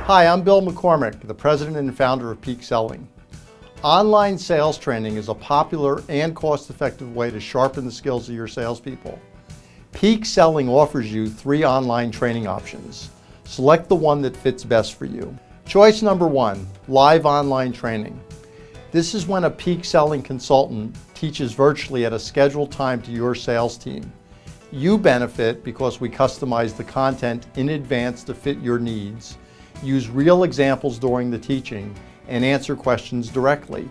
Hi, I'm Bill McCormick, the president and founder of Peak Selling. Online sales training is a popular and cost-effective way to sharpen the skills of your salespeople. Peak Selling offers you 3 online training options. Select the one that fits best for you. Choice number 1, live online training. This is when a Peak Selling consultant teaches virtually at a scheduled time to your sales team. You benefit because we customize the content in advance to fit your needs, use real examples during the teaching, and answer questions directly.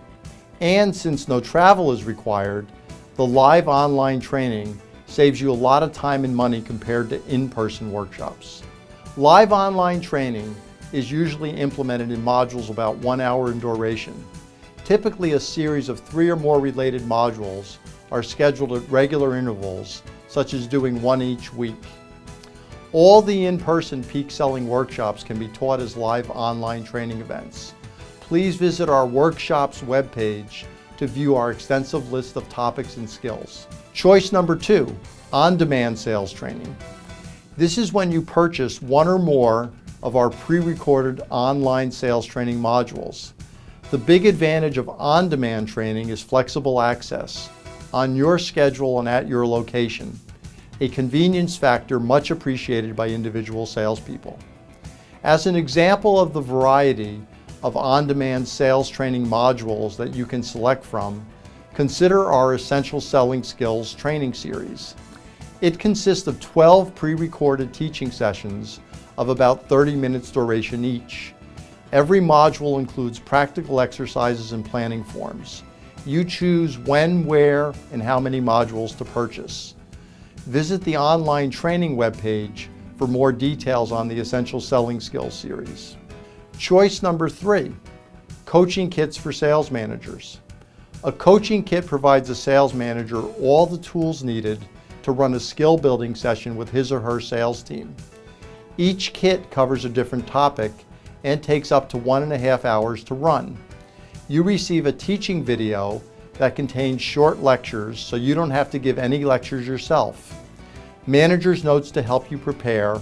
And since no travel is required, the live online training saves you a lot of time and money compared to in-person workshops. Live online training is usually implemented in modules about 1 hour in duration. Typically, a series of 3 or more related modules are scheduled at regular intervals, such as doing 1 each week. All the in-person Peak Selling workshops can be taught as live online training events. Please visit our workshops webpage to view our extensive list of topics and skills. Choice number 2, on-demand sales training. This is when you purchase 1 or more of our pre-recorded online sales training modules. The big advantage of on-demand training is flexible access on your schedule and at your location, a convenience factor much appreciated by individual salespeople. As an example of the variety of on-demand sales training modules that you can select from, consider our Essential Selling Skills training series. It consists of 12 pre-recorded teaching sessions of about 30 minutes duration each. Every module includes practical exercises and planning forms. You choose when, where, and how many modules to purchase. Visit the online training webpage for more details on the Essential Selling Skills series. Choice number 3, coaching kits for sales managers. A coaching kit provides a sales manager all the tools needed to run a skill building session with his or her sales team. Each kit covers a different topic and takes up to 1.5 hours to run. You receive a teaching video that contains short lectures, so you don't have to give any lectures yourself, manager's notes to help you prepare,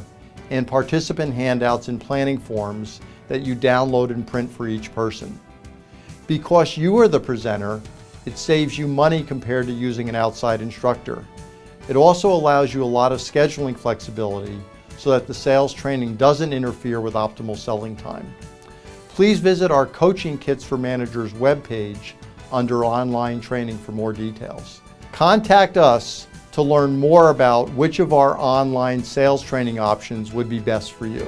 and participant handouts and planning forms that you download and print for each person. Because you are the presenter, it saves you money compared to using an outside instructor. It also allows you a lot of scheduling flexibility so that the sales training doesn't interfere with optimal selling time. Please visit our Coaching Kits for Managers webpage under online training for more details. Contact us to learn more about which of our online sales training options would be best for you.